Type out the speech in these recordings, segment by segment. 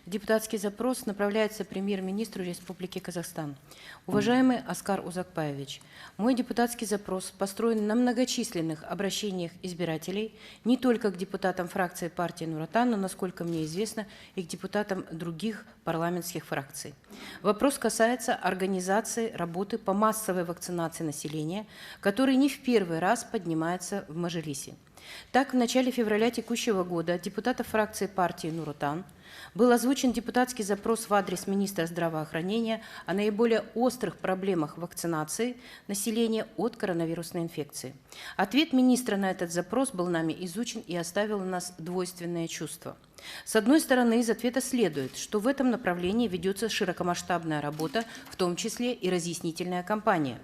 Депутатский запрос направляется премьер-министру Республики Казахстан. Уважаемый Аскар Узакбаевич, мой депутатский запрос построен на многочисленных обращениях избирателей не только к депутатам фракции партии Нур Отан, но, насколько мне известно, и к депутатам других парламентских фракций. Вопрос касается организации работы по массовой вакцинации населения, который не в первый раз поднимается в Мажилисе. Так, в начале февраля текущего года от депутатов фракции партии Нур Отан был озвучен депутатский запрос в адрес министра здравоохранения о наиболее острых проблемах вакцинации населения от коронавирусной инфекции. Ответ министра на этот запрос был нами изучен и оставил у нас двойственное чувство. С одной стороны, из ответа следует, что в этом направлении ведется широкомасштабная работа, в том числе и разъяснительная кампания.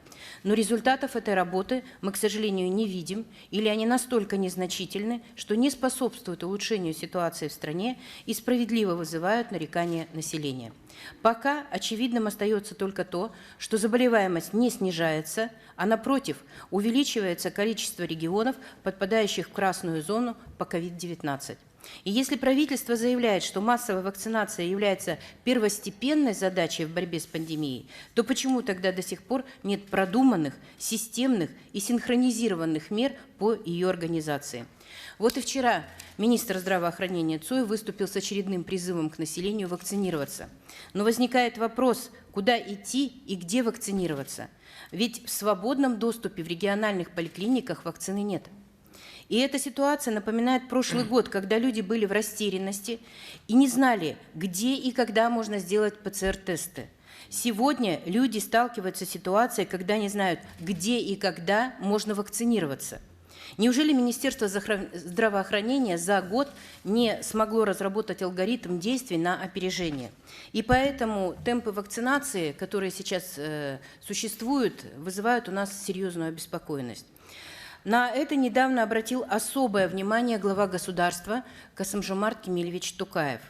Но результатов этой работы мы, к сожалению, не видим, или они настолько незначительны, что не способствуют улучшению ситуации в стране и справедливо вызывают нарекания населения. Пока очевидным остается только то, что заболеваемость не снижается, а напротив, увеличивается количество регионов, подпадающих в красную зону по COVID-19. И если правительство заявляет, что массовая вакцинация является первостепенной задачей в борьбе с пандемией, то почему тогда до сих пор нет продуманных, системных и синхронизированных мер по ее организации? Вот и вчера министр здравоохранения Цой выступил с очередным призывом к населению вакцинироваться. Но возникает вопрос, куда идти и где вакцинироваться? Ведь в свободном доступе в региональных поликлиниках вакцины нет. И эта ситуация напоминает прошлый год, когда люди были в растерянности и не знали, где и когда можно сделать ПЦР-тесты. Сегодня люди сталкиваются с ситуацией, когда не знают, где и когда можно вакцинироваться. Неужели Министерство здравоохранения за год не смогло разработать алгоритм действий на опережение? И поэтому темпы вакцинации, которые сейчас существуют, вызывают у нас серьезную обеспокоенность. На это недавно обратил особое внимание глава государства Касым-Жомарт Кемелевич Токаев,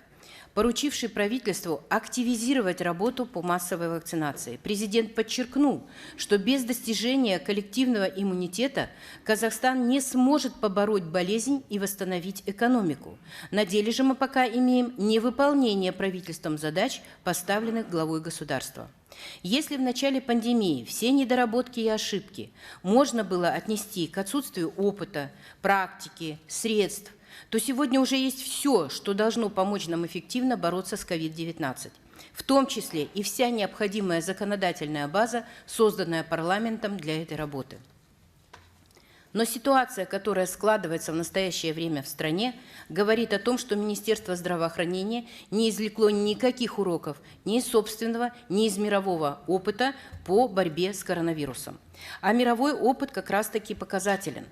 поручивший правительству активизировать работу по массовой вакцинации. Президент подчеркнул, что без достижения коллективного иммунитета Казахстан не сможет побороть болезнь и восстановить экономику. На деле же мы пока имеем невыполнение правительством задач, поставленных главой государства. Если в начале пандемии все недоработки и ошибки можно было отнести к отсутствию опыта, практики, средств, то сегодня уже есть все, что должно помочь нам эффективно бороться с COVID-19. В том числе и вся необходимая законодательная база, созданная парламентом для этой работы. Но ситуация, которая складывается в настоящее время в стране, говорит о том, что Министерство здравоохранения не извлекло никаких уроков ни из собственного, ни из мирового опыта по борьбе с коронавирусом. А мировой опыт как раз-таки показателен.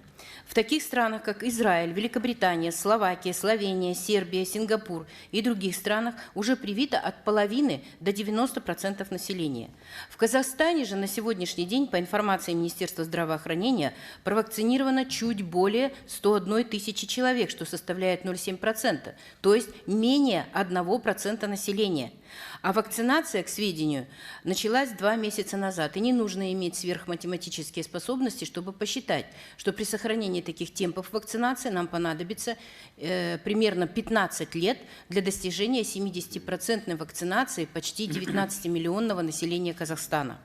В таких странах, как Израиль, Великобритания, Словакия, Словения, Сербия, Сингапур и других странах уже привито от половины до 90% населения. В Казахстане же на сегодняшний день, по информации Министерства здравоохранения, провакцинировано чуть более 101 тысячи человек, что составляет 0,7%, то есть менее 1% населения. А вакцинация, к сведению, началась 2 месяца назад. И не нужно иметь сверхматематические способности, чтобы посчитать, что при сохранении таких темпов вакцинации нам понадобится примерно 15 лет для достижения 70% вакцинации почти 19-миллионного населения Казахстана.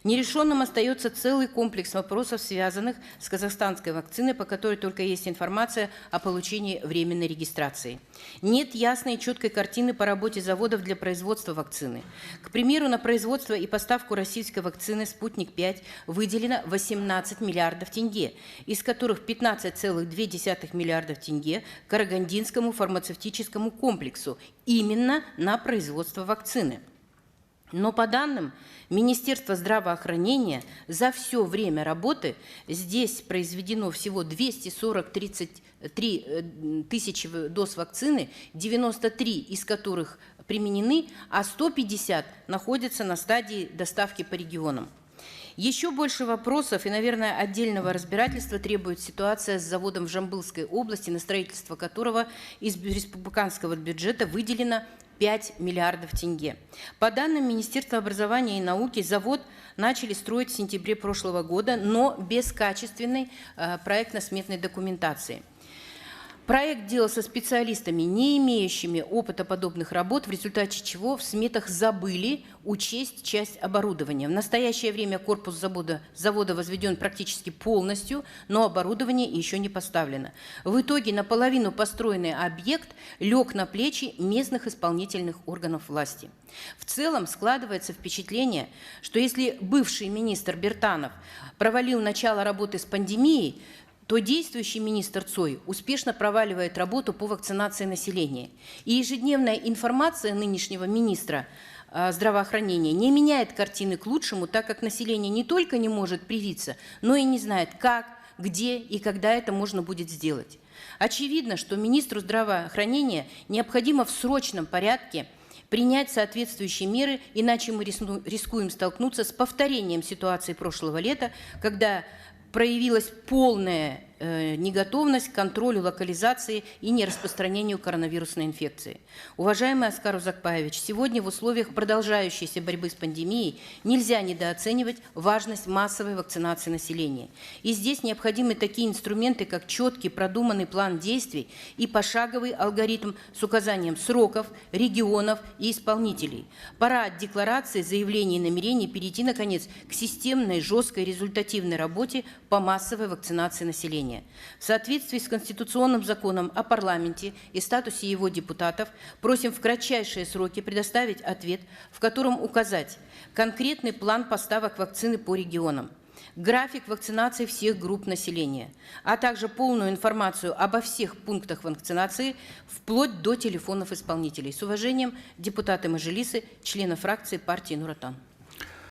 Нерешенным остается целый комплекс вопросов, связанных с казахстанской вакциной, по которой только есть информация о получении временной регистрации. Нет ясной и четкой картины по работе заводов для производства вакцины. К примеру, на производство и поставку российской вакцины «Спутник-5» выделено 18 миллиардов тенге, из которых 15,2 миллиардов тенге Карагандинскому фармацевтическому комплексу именно на производство вакцины. Но по данным Министерства здравоохранения за все время работы здесь произведено всего 233 тысячи доз вакцины, 93 из которых применены, а 150 находятся на стадии доставки по регионам. Еще больше вопросов и, наверное, отдельного разбирательства требует ситуация с заводом в Жамбылской области, на строительство которого из республиканского бюджета выделено 5 миллиардов тенге. По данным Министерства образования и науки, завод начали строить в сентябре прошлого года, но без качественной проектно-сметной документации. Проект делался специалистами, не имеющими опыта подобных работ, в результате чего в сметах забыли учесть часть оборудования. В настоящее время корпус завода возведен практически полностью, но оборудование еще не поставлено. В итоге наполовину построенный объект лег на плечи местных исполнительных органов власти. В целом складывается впечатление, что если бывший министр Бертанов провалил начало работы с пандемией, то действующий министр Цой успешно проваливает работу по вакцинации населения. И ежедневная информация нынешнего министра здравоохранения не меняет картины к лучшему, так как население не только не может привиться, но и не знает, как, где и когда это можно будет сделать. Очевидно, что министру здравоохранения необходимо в срочном порядке принять соответствующие меры, иначе мы рискуем столкнуться с повторением ситуации прошлого лета, когда проявилась полная неготовность к контролю локализации и нераспространению коронавирусной инфекции. Уважаемый Аскар Узакбаевич, сегодня в условиях продолжающейся борьбы с пандемией нельзя недооценивать важность массовой вакцинации населения. И здесь необходимы такие инструменты, как четкий продуманный план действий и пошаговый алгоритм с указанием сроков, регионов и исполнителей. Пора от декларации, заявлений и намерений перейти, наконец, к системной, жесткой, результативной работе по массовой вакцинации населения. В соответствии с Конституционным законом о парламенте и статусе его депутатов просим в кратчайшие сроки предоставить ответ, в котором указать конкретный план поставок вакцины по регионам, график вакцинации всех групп населения, а также полную информацию обо всех пунктах вакцинации вплоть до телефонов исполнителей. С уважением, депутаты Мажилисы, члены фракции партии Нур Отан.